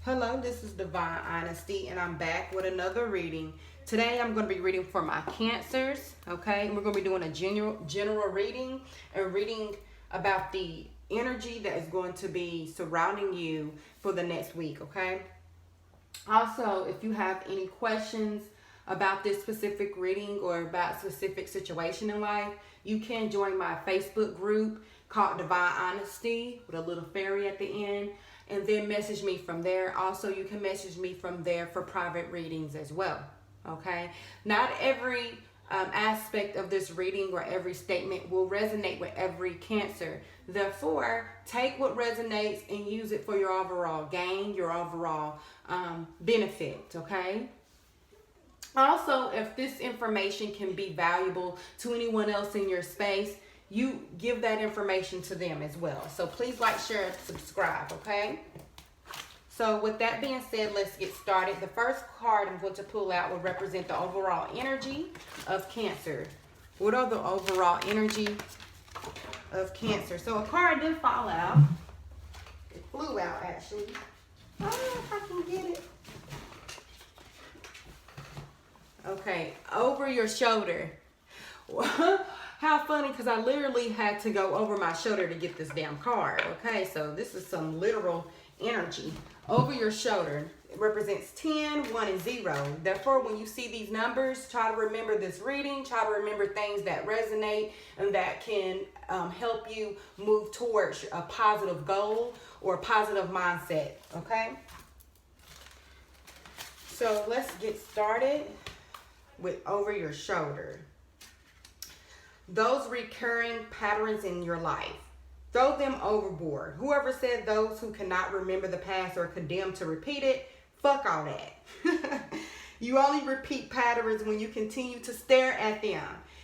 Hello, this is Divine Honesty, and I'm back with another reading. Today, I'm going to be reading for my Cancers, okay? And we're going to be doing a general reading and reading about the energy that is going to be surrounding you for the next week, okay? Also, if you have any questions about this specific reading or about a specific situation in life, you can join my Facebook group called Divine Honesty with a little fairy at the end, and then message me from there. Also, you can message me from there for private readings as well. Okay, not every aspect of this reading or every statement will resonate with every Cancer. Therefore, take what resonates and use it for your overall gain, your overall benefit. Okay. Also, if this information can be valuable to anyone else in your space, you give that information to them as well. So please like, share, and subscribe, okay? So with that being said, let's get started. The first card I'm going to pull out will represent the overall energy of Cancer. What are the overall energy of Cancer? So a card did fall out. It flew out, actually. I don't know if I can get it. Okay, over your shoulder. How funny, because I literally had to go over my shoulder to get this damn card. Okay, so this is some literal energy. Over your shoulder, it represents 10, 1, and 0. Therefore, when you see these numbers, try to remember this reading. Try to remember things that resonate and that can help you move towards a positive goal or a positive mindset. Okay? So let's get started with over your shoulder. Those recurring patterns in your life, throw them overboard. Whoever said those who cannot remember the past are condemned to repeat it, fuck all that. You only repeat patterns when you continue to stare at them.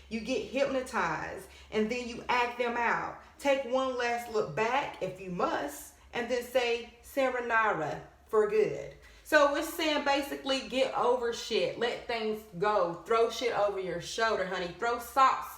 You get hypnotized and then you act them out. Take one last look back if you must, and then say sayonara for good. So it's saying basically get over shit. Let things go. Throw shit over your shoulder, honey. Throw socks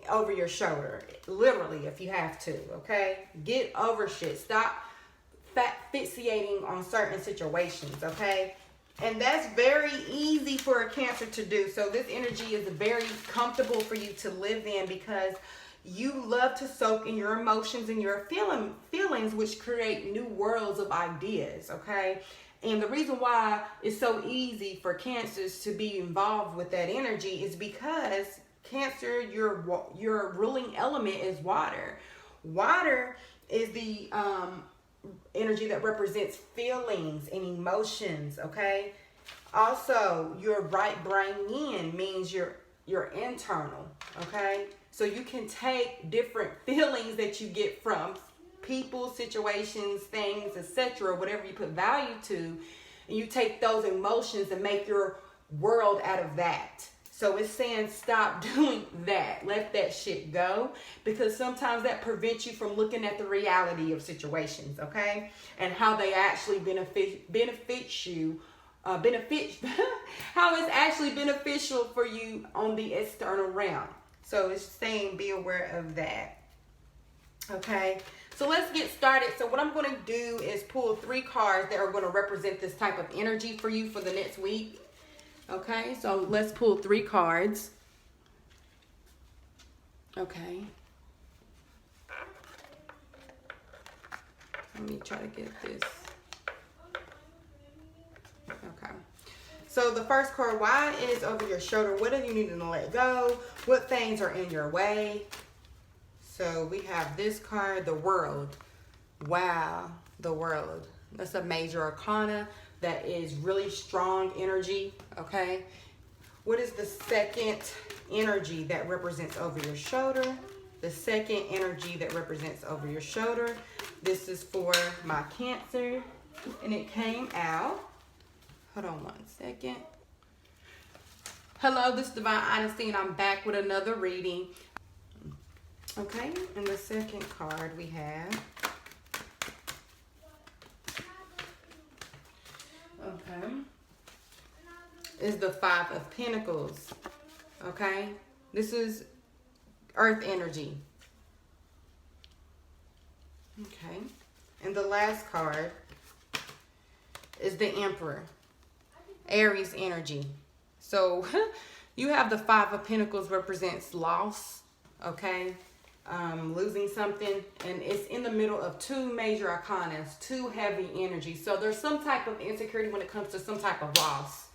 over your shoulder. Literally, if you have to, okay? Get over shit. Stop fixating on certain situations, okay? And that's very easy for a Cancer to do. So this energy is very comfortable for you to live in because you love to soak in your emotions and your feelings, which create new worlds of ideas, okay? And the reason why it's so easy for Cancers to be involved with that energy is because Cancer, your ruling element is water. Water is the energy that represents feelings and emotions, okay? Also, your right brain yin means your internal, okay? So you can take different feelings that you get from people, situations, things, etc., whatever you put value to, and you take those emotions and make your world out of that. So it's saying stop doing that. Let that shit go, because sometimes that prevents you from looking at the reality of situations, okay? And how they actually benefit you, how it's actually beneficial for you on the external realm. So it's saying be aware of that, okay? So let's get started. So what I'm going to do is pull 3 cards that are going to represent this type of energy for you for the next week. Okay, so let's pull 3 cards. Okay. Let me try to get this. Okay. So the first card, why is over your shoulder? What do you need to let go? What things are in your way? So we have this card, the World. Wow, the World. That's a major arcana. That is really strong energy, okay? What is the second energy that represents over your shoulder? The second energy that represents over your shoulder. This is for my Cancer, and it came out. Hold on one second. Hello, this is Divine Honesty, and I'm back with another reading. Okay, and the second card we have. Okay, is the 5 of Pentacles. Okay, this is earth energy. Okay, and the last card is the Emperor, Aries energy. So you have the Five of Pentacles represents loss, okay? Losing something, and it's in the middle of two major arcanas, two heavy energies. So there's some type of insecurity when it comes to some type of loss,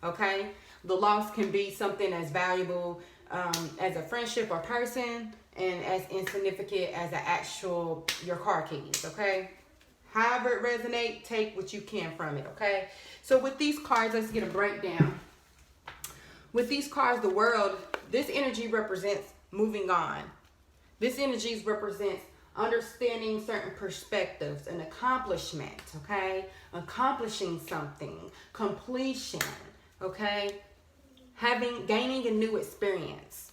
okay? The loss can be something as valuable as a friendship or person, and as insignificant as an actual, your car keys, okay? However it resonates, take what you can from it, okay? So with these cards, let's get a breakdown. With these cards, the world, this energy represents moving on. This energy represents understanding certain perspectives, an accomplishment, okay? Accomplishing something, completion, okay? Gaining a new experience.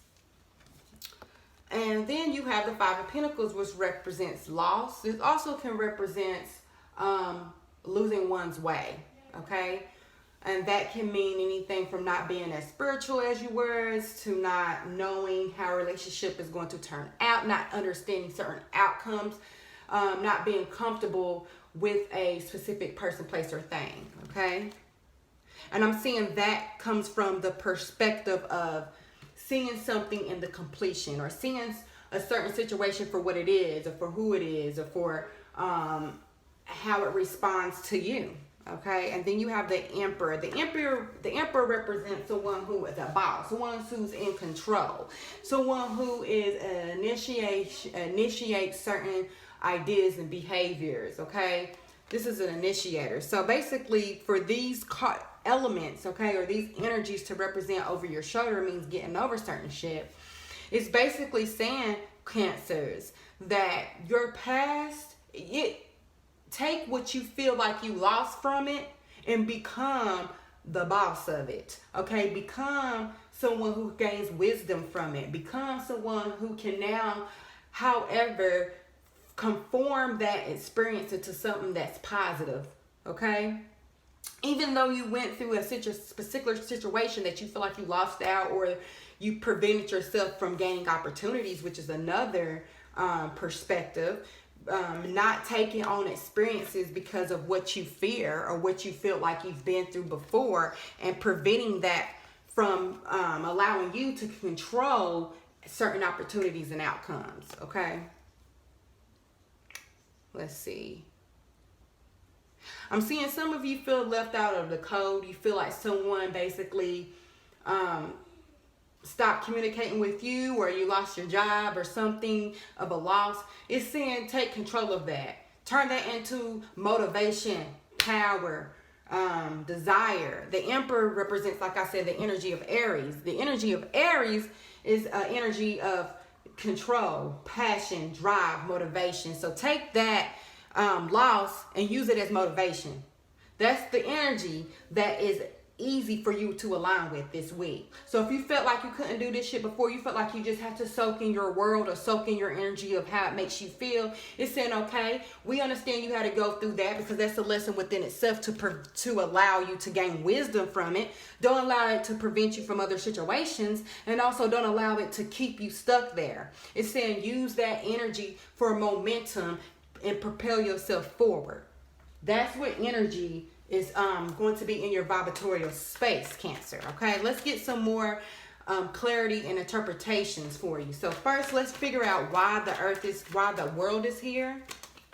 And then you have the Five of Pentacles, which represents loss. It also can represent losing one's way, okay? And that can mean anything from not being as spiritual as you were, to not knowing how a relationship is going to turn out, not understanding certain outcomes, not being comfortable with a specific person, place, or thing, okay? And I'm seeing that comes from the perspective of seeing something in the completion, or seeing a certain situation for what it is, or for who it is, or for how it responds to you. Okay, and then you have the Emperor. The Emperor represents someone who is a boss, someone who's in control, someone who is initiates certain ideas and behaviors. Okay, this is an initiator. So basically, for these elements, okay, or these energies to represent over your shoulder means getting over certain shit. It's basically saying, Cancers, that your past, take what you feel like you lost from it and become the boss of it, okay? Become someone who gains wisdom from it. Become someone who can now, however, conform that experience into something that's positive, okay? Even though you went through a particular situation that you feel like you lost out, or you prevented yourself from gaining opportunities, which is another perspective. Not taking on experiences because of what you fear or what you feel like you've been through before, and preventing that from allowing you to control certain opportunities and outcomes, okay? Let's see. I'm seeing some of you feel left out of the code. You feel like someone basically stopped communicating with you, or you lost your job, or something of a loss. It's saying take control of that. Turn that into motivation, power, desire. The Emperor represents, like I said, the energy of Aries. The energy of Aries is an energy of control, passion, drive, motivation. So take that loss and use it as motivation. That's the energy that is easy for you to align with this week. So if you felt like you couldn't do this shit before, you felt like you just have to soak in your world, or soak in your energy of how it makes you feel, it's saying, okay, we understand you had to go through that, because that's a lesson within itself to allow you to gain wisdom from it. Don't allow it to prevent you from other situations, and also don't allow it to keep you stuck there. It's saying use that energy for momentum and propel yourself forward. That's what energy is going to be in your vibratorial space, Cancer. Okay, let's get some more clarity and interpretations for you. So first, let's figure out why the world is here,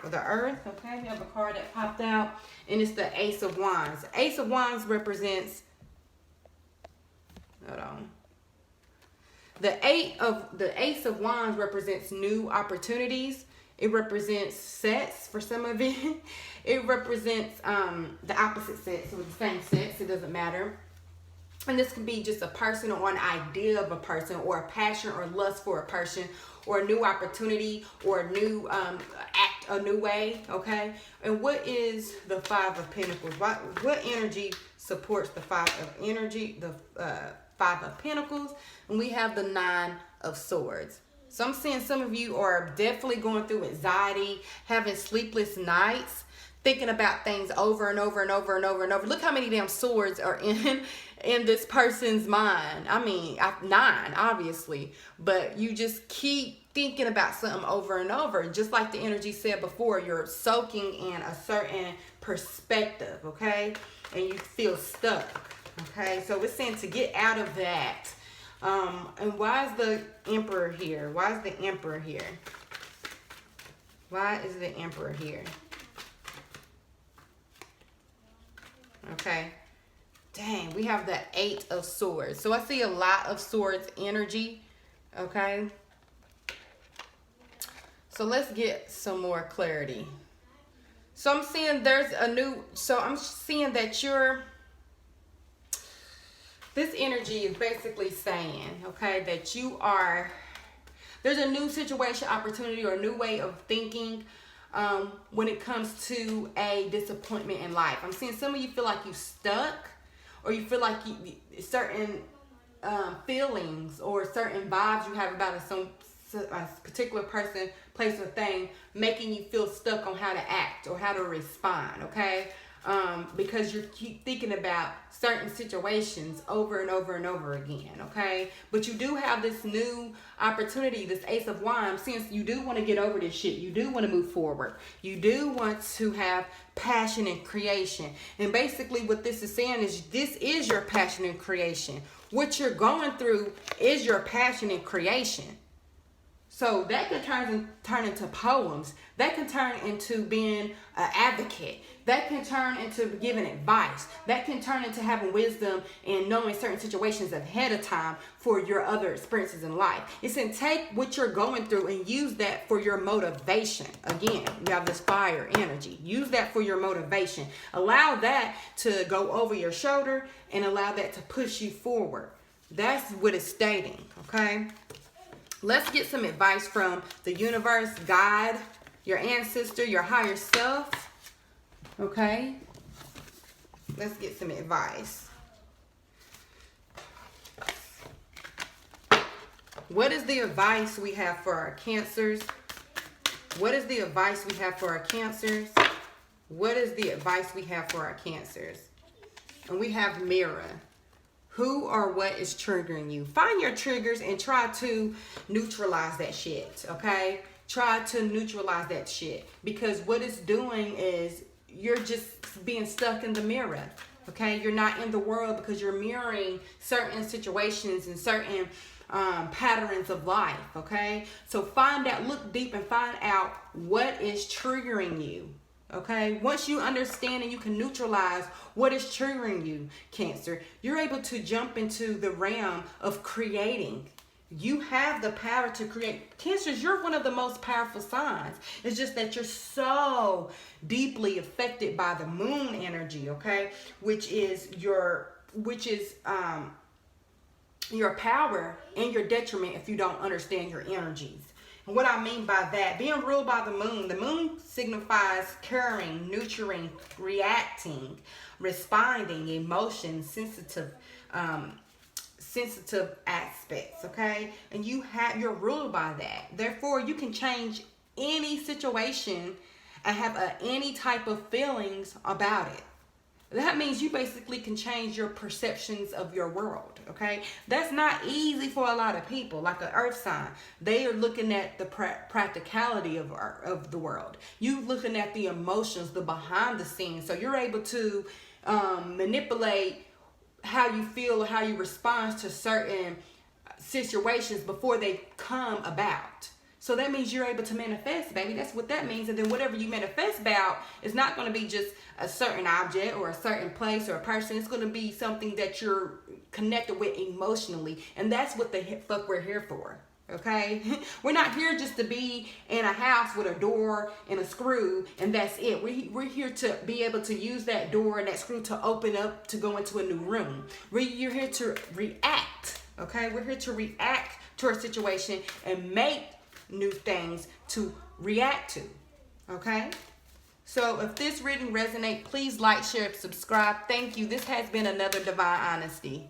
or the earth. Okay, we have a card that popped out, and it's the Ace of Wands. Ace of Wands represents, hold on. The Ace of Wands represents new opportunities. It represents sex for some of it. It represents the opposite sex, or the same sex. It doesn't matter. And this can be just a person, or an idea of a person, or a passion or lust for a person, or a new opportunity, or a new act a new way, okay? And what is the Five of Pentacles? What energy supports the Five of Pentacles? And we have the Nine of Swords. So I'm seeing some of you are definitely going through anxiety, having sleepless nights, thinking about things over and over and over and over and over. Look how many damn swords are in in this person's mind. I mean, 9, obviously, but you just keep thinking about something over and over. Just like the energy said before, you're soaking in a certain perspective, okay? And you feel stuck, okay? So it's saying to get out of that. And why is the Emperor here? Why is the Emperor here? Why is the Emperor here? Okay. Dang, we have the 8 of Swords. So I see a lot of Swords energy, okay? So let's get some more clarity. So I'm seeing there's a new, so I'm seeing that this energy is basically saying, okay, that there's a new situation, opportunity, or a new way of thinking when it comes to a disappointment in life. I'm seeing some of you feel like you're stuck, or you feel like certain feelings or certain vibes you have about a particular person, place, or thing making you feel stuck on how to act or how to respond, okay? Because you keep thinking about certain situations over and over and over again, okay? But you do have this new opportunity, this Ace of Wands, since you do want to get over this shit. You do want to move forward. You do want to have passion and creation. And basically what this is saying is this is your passion and creation. What you're going through is your passion and creation. So that can turn into poems. That can turn into being an advocate. That can turn into giving advice. That can turn into having wisdom and knowing certain situations ahead of time for your other experiences in life. It's in take what you're going through and use that for your motivation. Again, you have this fire energy. Use that for your motivation. Allow that to go over your shoulder and allow that to push you forward. That's what it's stating, okay? Let's get some advice from the universe, God, your ancestor, your higher self. Okay? Let's get some advice. What is the advice we have for our Cancers? What is the advice we have for our Cancers? What is the advice we have for our Cancers? And we have Mirror. Who or what is triggering you? Find your triggers and try to neutralize that shit, okay? Try to neutralize that shit. Because what it's doing is you're just being stuck in the mirror, okay? You're not in the world because you're mirroring certain situations and certain patterns of life, okay? So find out, look deep and find out what is triggering you. Okay, once you understand and you can neutralize what is triggering you, Cancer, you're able to jump into the realm of creating. You have the power to create. Cancers, you're one of the most powerful signs. It's just that you're so deeply affected by the moon energy, okay, which is your power and your detriment if you don't understand your energies. And what I mean by that, being ruled by the moon signifies caring, nurturing, reacting, responding, emotions, sensitive aspects, okay? And you're ruled by that. Therefore, you can change any situation and have any type of feelings about it. That means you basically can change your perceptions of your world, okay? That's not easy for a lot of people, like an earth sign. They are looking at the practicality of the world. You looking at the emotions, the behind the scenes. So you're able to manipulate how you feel or how you respond to certain situations before they come about. So that means you're able to manifest, baby. That's what that means. And then whatever you manifest about is not going to be just a certain object or a certain place or a person. It's going to be something that you're connected with emotionally. And that's what the fuck we're here for. Okay? We're not here just to be in a house with a door and a screw and that's it. We're here to be able to use that door and that screw to open up to go into a new room. You're here to react. Okay? We're here to react to a situation and make new things to react to. Okay? So if this reading resonates, please like, share, subscribe. Thank you. This has been another Divine Honesty.